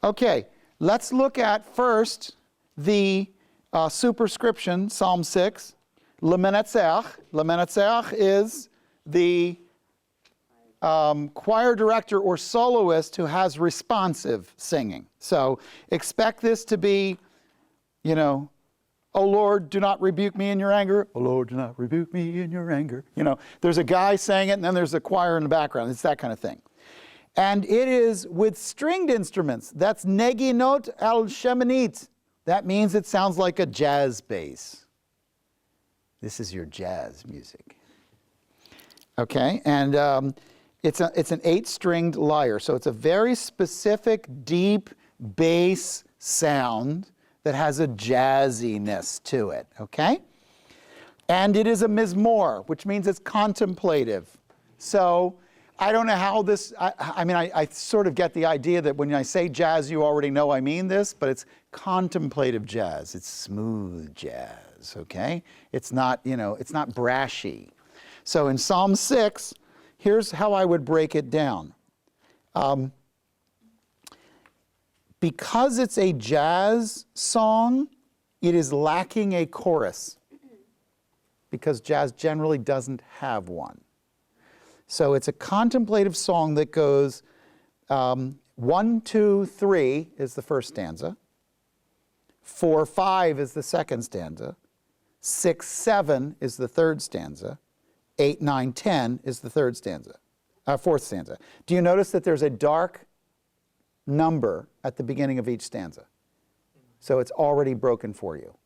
Okay, let's look at first the superscription, Psalm 6. Lemenetzeach. Lemenetzeach is the choir director or soloist who has responsive singing. So expect this to be, "O Lord, do not rebuke me in your anger. O Lord, do not rebuke me in your anger." There's a guy saying it, and then there's a choir in the background. It's that kind of thing. And it is with stringed instruments. That's neginot al shemanit. That means it sounds like a jazz bass. This is your jazz music. Okay, and it's an 8-stringed lyre. So it's a very specific, deep bass sound that has a jazziness to it, okay? And it is a mizmor, which means it's contemplative. So I don't know how this, I sort of get the idea that when I say jazz, you already know I mean this, but it's contemplative jazz. It's smooth jazz, okay? It's not, it's not brashy. So in Psalm 6, here's how I would break it down. Because it's a jazz song, it is lacking a chorus, because jazz generally doesn't have one. So it's a contemplative song that goes 1, 2, 3 is the first stanza, 4, 5 is the second stanza, 6, 7 is the third stanza, 8, 9, 10 is the fourth stanza. Do you notice that there's a dark number at the beginning of each stanza? So it's already broken for you.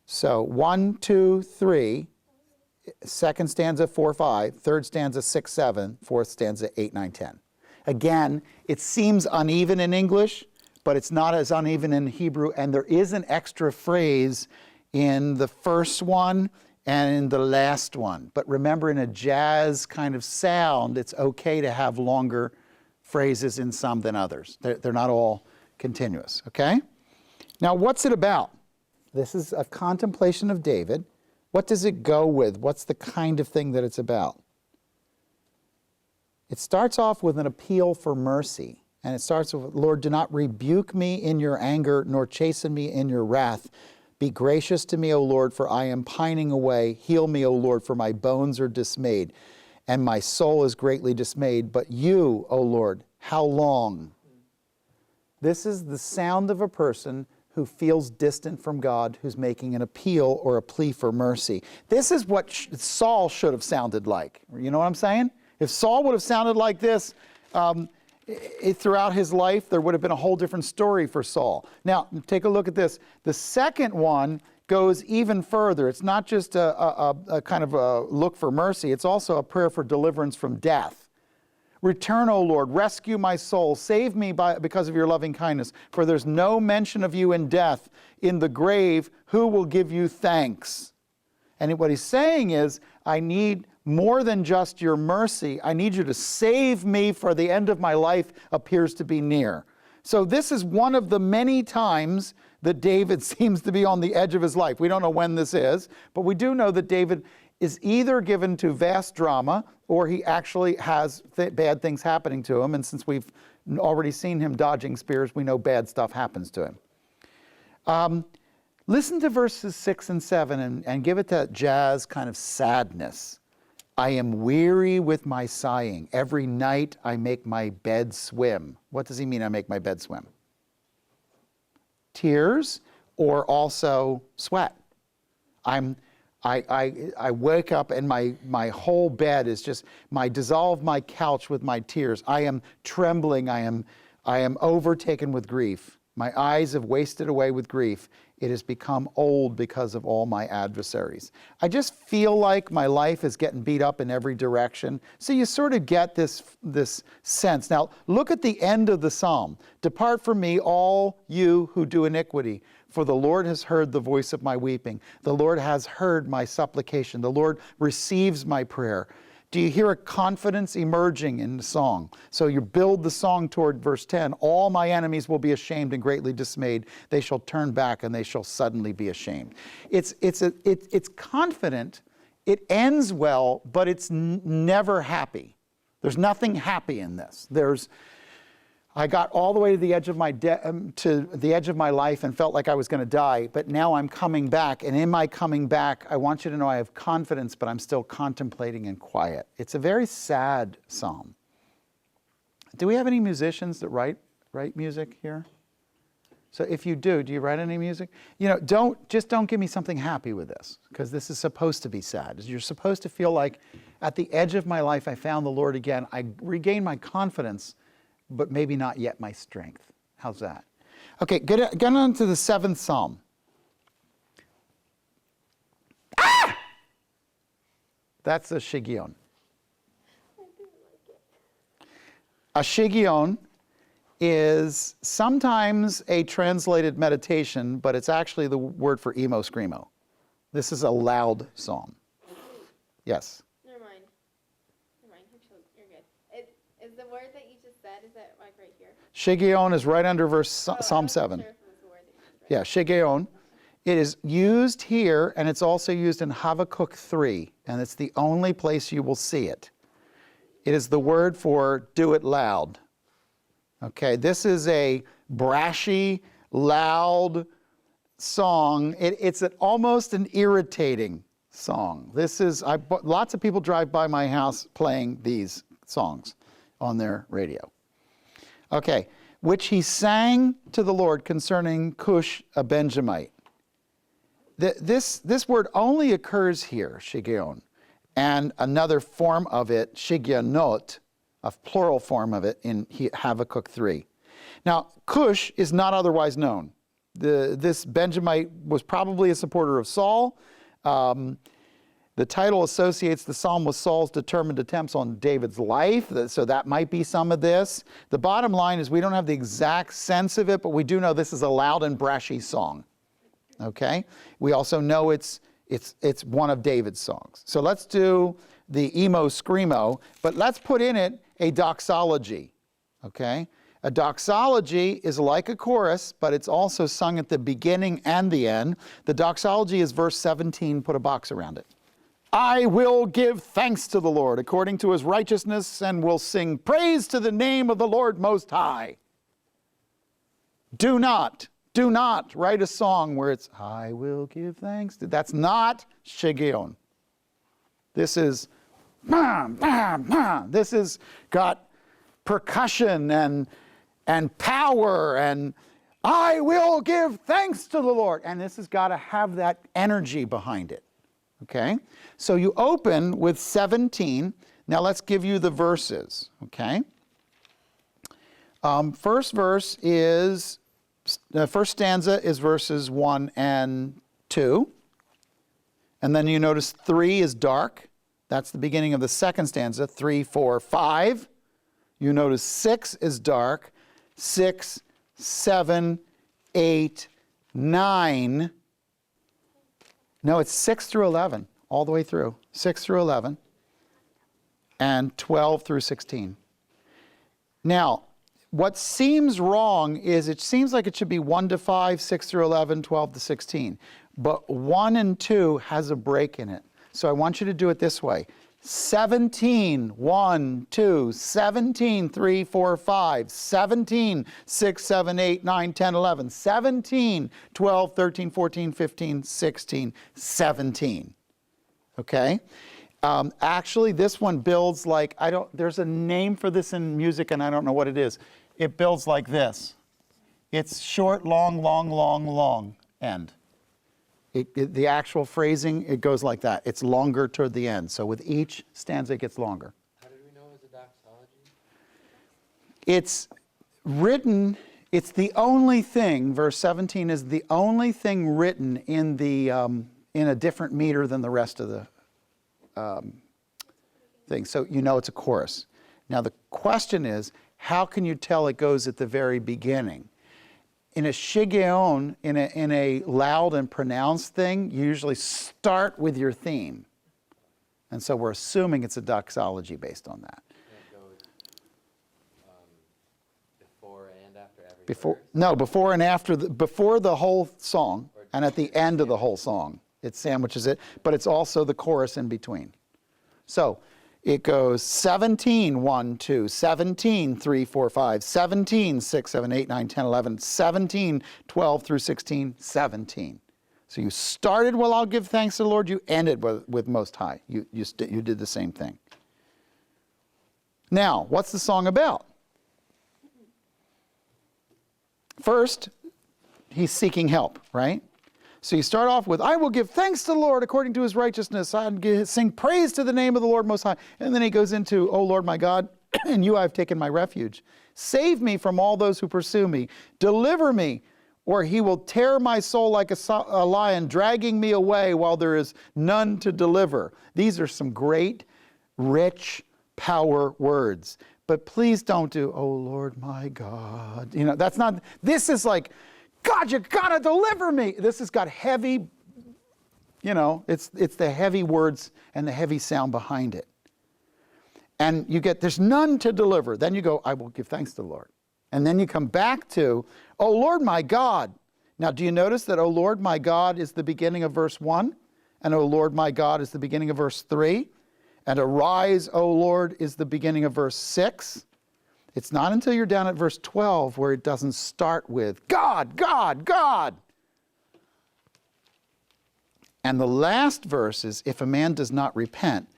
So 1, 2, 3, second stanza 4, 5, third stanza 6, 7, fourth stanza 8, 9, 10. Again, it seems uneven in English, but it's not as uneven in Hebrew, and there is an extra phrase in the first one and in the last one. But remember, in a jazz kind of sound, it's okay to have longer phrases in some than others. They're not all continuous, okay? Now, what's it about? This is a contemplation of David. What does it go with? What's the kind of thing that it's about? It starts off with an appeal for mercy. And it starts with, "Lord, do not rebuke me in your anger, nor chasten me in your wrath. Be gracious to me, O Lord, for I am pining away. Heal me, O Lord, for my bones are dismayed, and my soul is greatly dismayed. But you, O Lord, how long?" This is the sound of a person who feels distant from God, who's making an appeal or a plea for mercy. This is what Saul should have sounded like. You know what I'm saying? If Saul would have sounded like this throughout his life, there would have been a whole different story for Saul. Now, take a look at this. The second one goes even further. It's not just a kind of a look for mercy. It's also a prayer for deliverance from death. "Return, O Lord, rescue my soul. Save me because of your loving kindness. For there's no mention of you in death. In the grave, who will give you thanks?" And what he's saying is, I need more than just your mercy. I need you to save me, for the end of my life appears to be near. So this is one of the many times that David seems to be on the edge of his life. We don't know when this is, but we do know that David is either given to vast drama or he actually has bad things happening to him. And since we've already seen him dodging spears, we know bad stuff happens to him. Listen to verses 6 and 7 and give it that jazz kind of sadness. "I am weary with my sighing. Every night I make my bed swim." What does he mean, I make my bed swim? Tears or also sweat. I wake up and my whole bed is just, dissolve my couch with my tears. I am trembling. I am overtaken with grief. My eyes have wasted away with grief. It has become old because of all my adversaries. I just feel like my life is getting beat up in every direction. So you sort of get this sense. Now, look at the end of the psalm. "Depart from me, all you who do iniquity, for the Lord has heard the voice of my weeping. The Lord has heard my supplication. The Lord receives my prayer." Do you hear a confidence emerging in the song? So you build the song toward verse 10. "All my enemies will be ashamed and greatly dismayed. They shall turn back and they shall suddenly be ashamed." It's confident. It ends well, but it's never happy. There's nothing happy in this. I got all the way to the edge of my life and felt like I was going to die, but now I'm coming back. And in my coming back, I want you to know I have confidence, but I'm still contemplating and quiet. It's a very sad psalm. Do we have any musicians that write music here? So if you do you write any music? You know, don't give me something happy with this, because this is supposed to be sad. You're supposed to feel like at the edge of my life, I found the Lord again. I regained my confidence, but maybe not yet my strength. How's that? Okay, get on to the 7th Psalm. Ah! That's a Shiggaion. A Shiggaion is sometimes a translated meditation, but it's actually the word for emo screamo. This is a loud psalm. Yes? Never mind. You're good. Is the word that you just said, is that like right here? Shiggaion is right under Psalm 7. Sure if it was the word that you just read. Yeah, Shiggaion. It is used here, and it's also used in Habakkuk 3, and it's the only place you will see it. It is the word for do it loud. Okay, this is a brashy, loud song. It's almost an irritating song. Lots of people drive by my house playing these songs on their radio. Okay, which he sang to the Lord concerning Cush, a Benjamite. This word only occurs here, Shiggaion, and another form of it, Shigionot, a plural form of it in Habakkuk 3. Now, Cush is not otherwise known. This Benjamite was probably a supporter of Saul. The title associates the psalm with Saul's determined attempts on David's life, so that might be some of this. The bottom line is we don't have the exact sense of it, but we do know this is a loud and brashy song. Okay? We also know it's one of David's songs. So let's do the emo screamo, but let's put in it a doxology. Okay? A doxology is like a chorus, but it's also sung at the beginning and the end. The doxology is verse 17, put a box around it. I will give thanks to the Lord according to his righteousness, and will sing praise to the name of the Lord Most High. Do not write a song where it's, I will give thanks. That's not Shiggaion. This is, this has got percussion and power, and I will give thanks to the Lord. And this has got to have that energy behind it. Okay? So you open with 17. Now let's give you the verses. Okay? First stanza is verses 1 and 2. And then you notice 3 is dark. That's the beginning of the second stanza. 3, 4, 5. You notice 6 is dark. 6, 7, 8, 9. No, it's 6 through 11, all the way through. 6 through 11. And 12 through 16. Now, what seems wrong is it seems like it should be 1 to 5, 6 through 11, 12 to 16. But 1 and 2 has a break in it. So I want you to do it this way. 17, 1, 2, 17, 3, 4, 5, 17, 6, 7, 8, 9, 10, 11, 17, 12, 13, 14, 15, 16, 17. Okay? Actually, this one builds like, there's a name for this in music and I don't know what it is. It builds like this. It's short, long, long, long, long end. The actual phrasing, it goes like that. It's longer toward the end. So with each stanza, it gets longer. How did we know it was a doxology? It's written, it's the only thing, verse 17 is the only thing written in a different meter than the rest of the thing. So you know it's a chorus. Now the question is, how can you tell it goes at the very beginning? In a Shiggaion, in a loud and pronounced thing, you usually start with your theme. And so we're assuming it's a doxology based on that. It goes before and after every Before, verse? no, before and after, before the whole song, and at the end of the whole song. It sandwiches it, but it's also the chorus in between. So It goes 17, 1, 2, 17, 3, 4, 5, 17, 6, 7, 8, 9, 10, 11, 17, 12 through 16, 17. So you started, well, I'll give thanks to the Lord. You ended with Most High. You did the same thing. Now, what's the song about? First, he's seeking help, right? So you start off with, I will give thanks to the Lord according to his righteousness. I sing praise to the name of the Lord Most High. And then he goes into, O Lord my God, in you I have taken my refuge. Save me from all those who pursue me. Deliver me, or he will tear my soul like a lion, dragging me away while there is none to deliver. These are some great, rich, power words. But please don't do, oh Lord my God. You know, that's not, this is like, God, you gotta deliver me. This has got heavy, you know, it's the heavy words and the heavy sound behind it. And you get, there's none to deliver. Then you go, I will give thanks to the Lord. And then you come back to, oh Lord my God. Now, do you notice that, oh Lord my God is the beginning of verse 1? And oh Lord my God is the beginning of verse 3? And arise, O Lord, is the beginning of verse 6. It's not until you're down at verse 12 where it doesn't start with God, God, God. And the last verse is, if a man does not repent,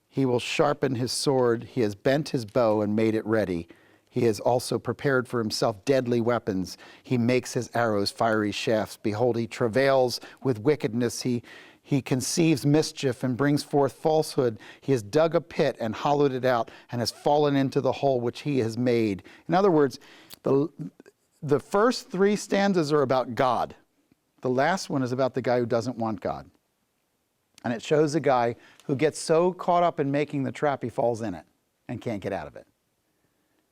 he will sharpen his sword. He has bent his bow and made it ready. He has also prepared for himself deadly weapons. He makes his arrows fiery shafts. Behold, he travails with wickedness. He conceives mischief and brings forth falsehood. He has dug a pit and hollowed it out and has fallen into the hole which he has made. In other words, the first 3 stanzas are about God. The last one is about the guy who doesn't want God. And it shows a guy who gets so caught up in making the trap he falls in it and can't get out of it,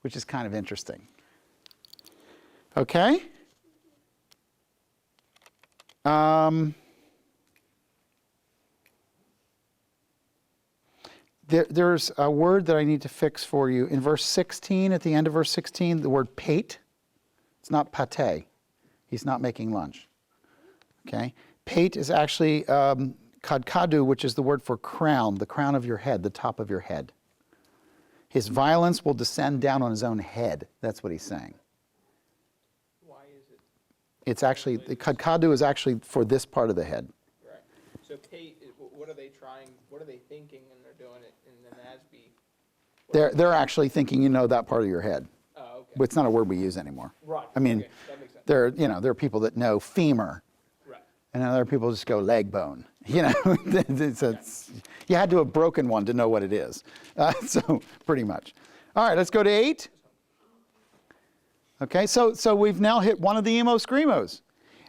which is kind of interesting. Okay? There's a word that I need to fix for you. In verse 16, at the end of verse 16, the word pate. It's not pate. He's not making lunch. Okay? Pate is actually kadkadu, which is the word for crown, the crown of your head, the top of your head. His violence will descend down on his own head. That's what he's saying. Why is it? It's actually, the kadkadu is actually for this part of the head. Right. So pate, what are they trying, what are they thinking when they're doing it in the NASB? They're actually thinking, you know, that part of your head. Oh, okay. But it's not a word we use anymore. Right. I mean, Okay. That makes sense. there are people that know femur. Right. And other people just go leg bone. You know, you had to have broken one to know what it is. So pretty much. All right, let's go to 8. Okay, so we've now hit one of the emo screamos.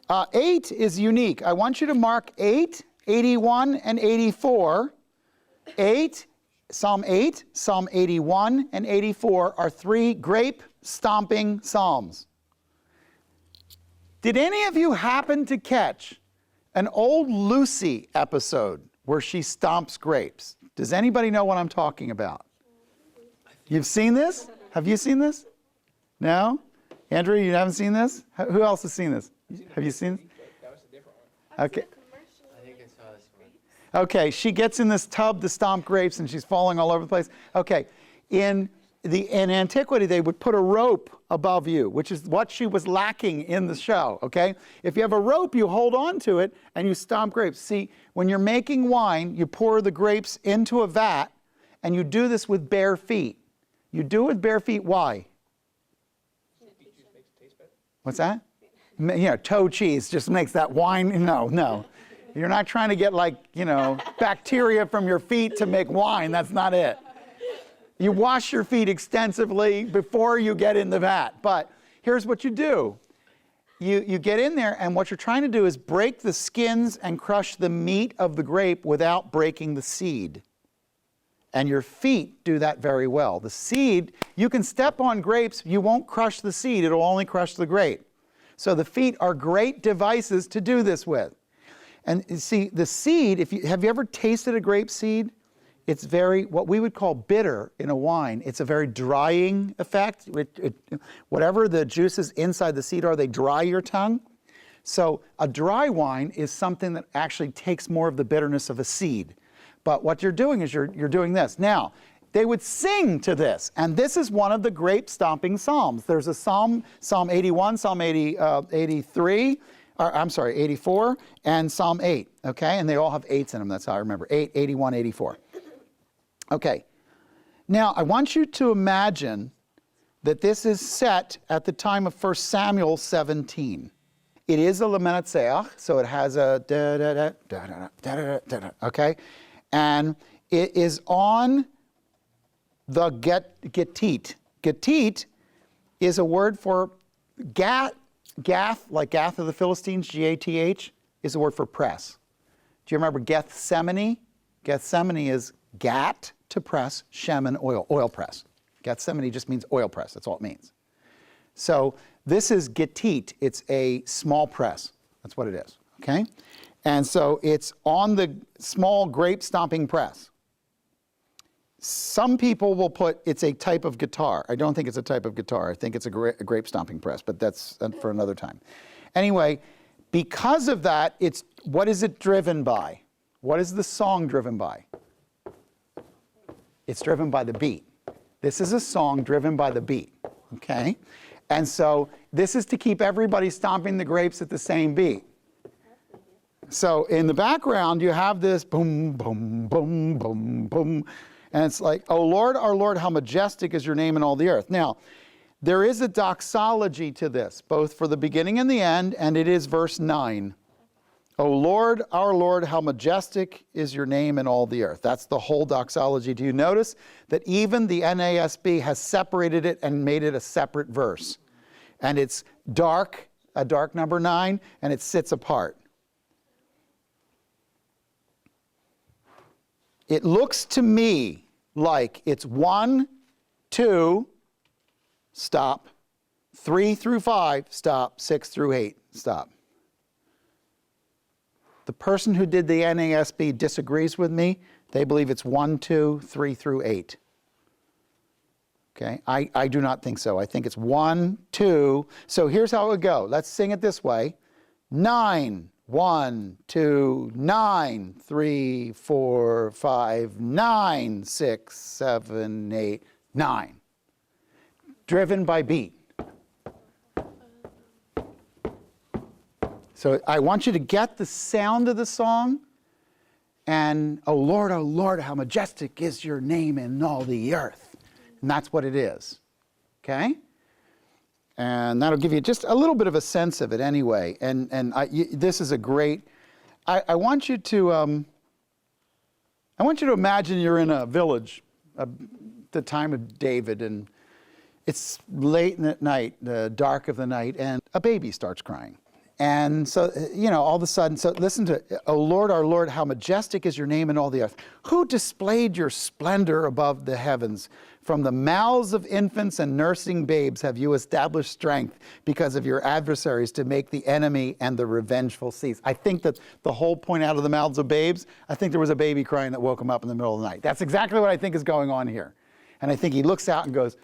8 is unique. I want you to mark 8, 81, and 84. 8, Psalm 8, Psalm 81, and 84 are 3 grape stomping psalms. Did any of you happen to catch an old Lucy episode where she stomps grapes? Does anybody know what I'm talking about? You've seen this? Have you seen this? No? Andrew, you haven't seen this? Who else has seen this? Have you seen it? That was a different one. Okay. I think I saw this one. Okay, she gets in this tub to stomp grapes and she's falling all over the place. Okay, in antiquity, they would put a rope above you, which is what she was lacking in the show, okay? If you have a rope, you hold on to it and you stomp grapes. See, when you're making wine, you pour the grapes into a vat and you do this with bare feet. You do it with bare feet, why? Beet juice makes it taste better. What's that? You know, toe cheese just makes that wine, no. You're not trying to get bacteria from your feet to make wine, that's not it. You wash your feet extensively before you get in the vat. But here's what you do. You get in there, and what you're trying to do is break the skins and crush the meat of the grape without breaking the seed. And your feet do that very well. The seed, you can step on grapes, you won't crush the seed, it'll only crush the grape. So the feet are great devices to do this with. And you see, the seed, have you ever tasted a grape seed? It's what we would call bitter in a wine. It's a very drying effect. Whatever the juices inside the seed are, they dry your tongue. So a dry wine is something that actually takes more of the bitterness of a seed. But what you're doing is you're doing this. Now, they would sing to this, and this is one of the grape stomping psalms. There's a psalm, Psalm 81, Psalm 83, or I'm sorry, 84, and Psalm 8, okay? And they all have 8s in them, that's how I remember, 8, 81, 84. Okay, now I want you to imagine that this is set at the time of 1 Samuel 17. It is a Lamenatseach, so it has a da-da-da, okay? And it is on the Gittit. Gittit is a word for Gath, like Gath of the Philistines, G-A-T-H, is a word for press. Do you remember Gethsemane? Gethsemane is gat to press, shemen, oil press. Gethsemane just means oil press, that's all it means. So this is Gittit, it's a small press, that's what it is, okay? And so it's on the small grape stomping press. Some people will put it's a type of guitar. I don't think it's a type of guitar. I think it's a grape stomping press, but that's for another time. Anyway, because of that, what is it driven by? What is the song driven by? It's driven by the beat. This is a song driven by the beat, okay? And so this is to keep everybody stomping the grapes at the same beat. So in the background, you have this boom, boom, boom, boom, boom. And it's like, oh Lord, our Lord, how majestic is your name in all the earth. Now, there is a doxology to this, both for the beginning and the end, and it is verse 9. O Lord, our Lord, how majestic is your name in all the earth. That's the whole doxology. Do you notice that even the NASB has separated it and made it a separate verse? And it's dark, a dark number 9, and it sits apart. It looks to me like it's 1, 2, stop, 3 through 5, stop, 6 through 8, stop. The person who did the NASB disagrees with me. They believe it's 1, 2, 3 through 8. Okay, I do not think so. I think it's 1, 2. So here's how it would go. Let's sing it this way. 9, 1, 2, 9, 3, 4, 5, 9, 6, 7, 8, 9. Driven by beat. So I want you to get the sound of the song and, oh Lord, how majestic is your name in all the earth. And that's what it is, okay? And that'll give you just a little bit of a sense of it anyway. And this is a great, I want you to imagine you're in a village at the time of David, and it's late at night, the dark of the night, and a baby starts crying. And so, all of a sudden, so listen to it. O Lord, our Lord, how majestic is your name in all the earth. Who displayed your splendor above the heavens? From the mouths of infants and nursing babes have you established strength because of your adversaries to make the enemy and the revengeful cease. I think that the whole point out of the mouths of babes, I think there was a baby crying that woke him up in the middle of the night. That's exactly what I think is going on here. And I think he looks out and goes,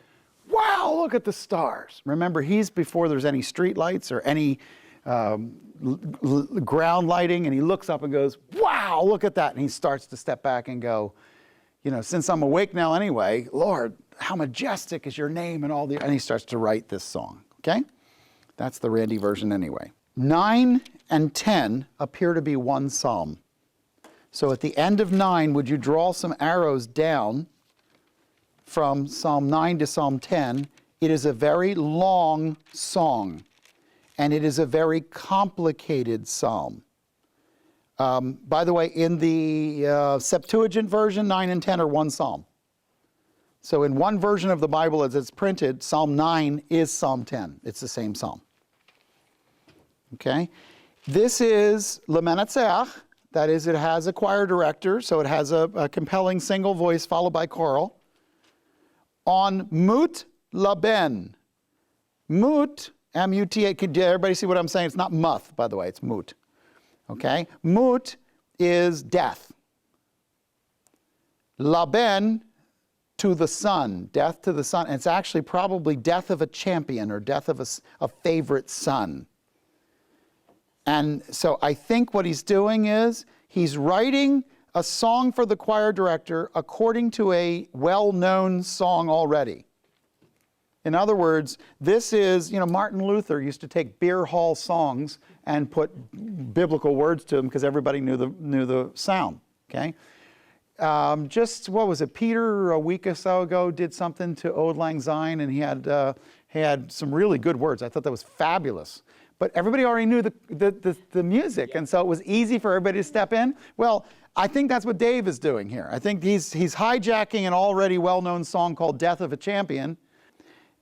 wow, look at the stars. Remember, he's before there's any street lights or any ground lighting, and he looks up and goes, wow, look at that. And he starts to step back and go, since I'm awake now anyway, Lord, how majestic is your name and all the, and he starts to write this song, okay? That's the Randy version anyway. 9 and 10 appear to be one psalm. So at the end of 9, would you draw some arrows down from Psalm 9 to Psalm 10? It is a very long song. And it is a very complicated psalm. By the way, in the Septuagint version, 9 and 10 are one psalm. So in one version of the Bible as it's printed, Psalm 9 is Psalm 10. It's the same psalm. Okay? This is Lamenatseach. That is, it has a choir director, so it has a compelling single voice followed by choral. On Mut Laben. Mut, M-U-T-A, did everybody see what I'm saying? It's not muth, by the way, it's mut. Okay? Mut is death. Laben, to the son, death to the son. And it's actually probably death of a champion or death of a favorite son. And so I think what he's doing is he's writing a song for the choir director according to a well-known song already. In other words, this is, Martin Luther used to take beer hall songs and put biblical words to them because everybody knew the sound, okay? What was it, Peter a week or so ago did something to Auld Lang Syne, and he had some really good words. I thought that was fabulous. But everybody already knew the music, and so it was easy for everybody to step in. Well, I think that's what Dave is doing here. I think he's hijacking an already well-known song called Death of a Champion.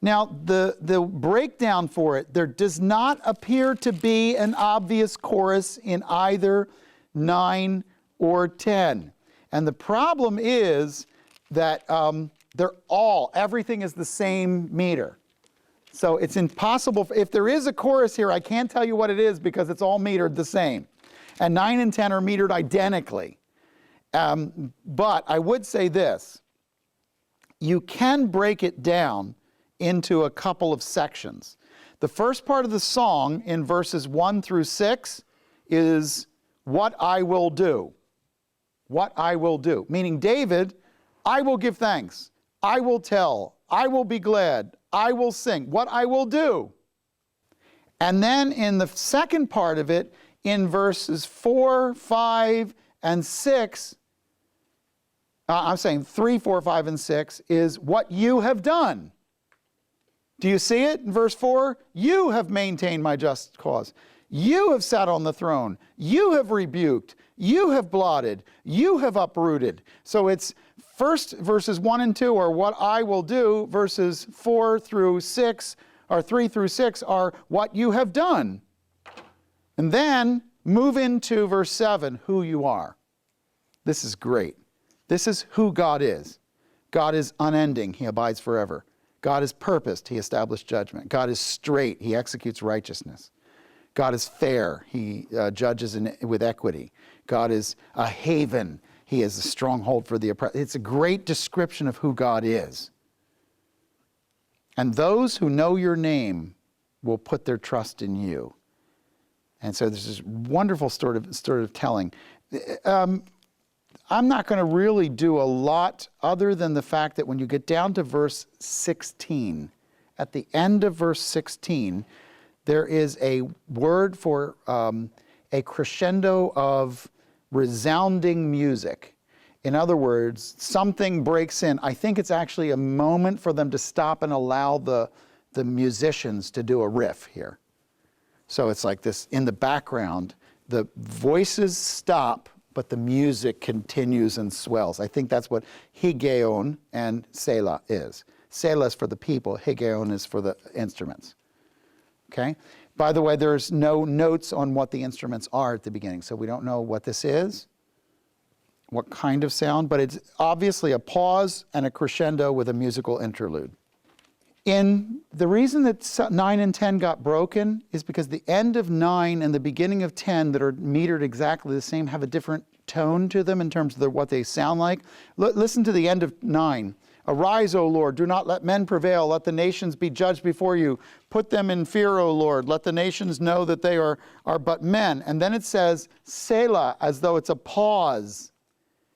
Now, the breakdown for it, there does not appear to be an obvious chorus in either 9 or 10. And the problem is that everything is the same meter. So it's impossible, if there is a chorus here, I can't tell you what it is because it's all metered the same. And 9 and 10 are metered identically. But I would say this, you can break it down into a couple of sections. The first part of the song in verses 1 through 6 is what I will do. What I will do. Meaning David, I will give thanks. I will tell. I will be glad. I will sing. What I will do. And then in the second part of it, in verses 4, 5, and 6, I'm saying 3, 4, 5, and 6 is what you have done. Do you see it in verse 4? You have maintained my just cause. You have sat on the throne. You have rebuked. You have blotted. You have uprooted. So it's first verses 1 and 2 are what I will do. Verses 4 through 6, or 3 through 6 are what you have done. And then move into verse 7, who you are. This is great. This is who God is. God is unending. He abides forever. God is purposed. He established judgment. God is straight. He executes righteousness. God is fair. He judges with equity. God is a haven. He is a stronghold for the oppressed. It's a great description of who God is. And those who know your name will put their trust in you. And so there's this wonderful sort of telling. I'm not going to really do a lot other than the fact that when you get down to verse 16, at the end of verse 16, there is a word for a crescendo of resounding music. In other words, something breaks in. I think it's actually a moment for them to stop and allow the musicians to do a riff here. So it's like this in the background, the voices stop, but the music continues and swells. I think that's what Higeon and Selah is. Selah is for the people, Higeon is for the instruments. Okay? By the way, there's no notes on what the instruments are at the beginning, so we don't know what this is, what kind of sound, but it's obviously a pause and a crescendo with a musical interlude. The reason that 9 and 10 got broken is because the end of 9 and the beginning of 10 that are metered exactly the same have a different tone to them in terms of what they sound like. Listen to the end of 9. Arise, O Lord, do not let men prevail. Let the nations be judged before you. Put them in fear, O Lord. Let the nations know that they are but men. And then it says, Selah, as though it's a pause.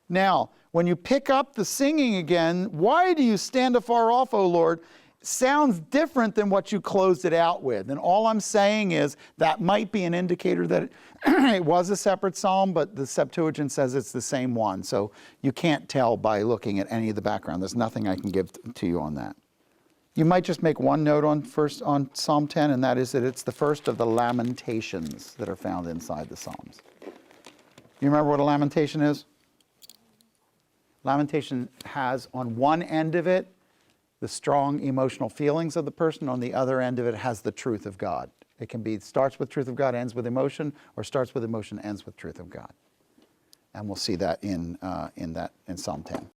Now, when you pick up the singing again, why do you stand afar off, O Lord? Sounds different than what you closed it out with. And all I'm saying is that might be an indicator that it was a separate psalm, but the Septuagint says it's the same one. So you can't tell by looking at any of the background. There's nothing I can give to you on that. You might just make one note on Psalm 10, and that is that it's the first of the lamentations that are found inside the Psalms. You remember what a lamentation is? Lamentation has on one end of it the strong emotional feelings of the person. On the other end of it has the truth of God. It can be starts with truth of God, ends with emotion, or starts with emotion, ends with truth of God. And we'll see that in Psalm 10.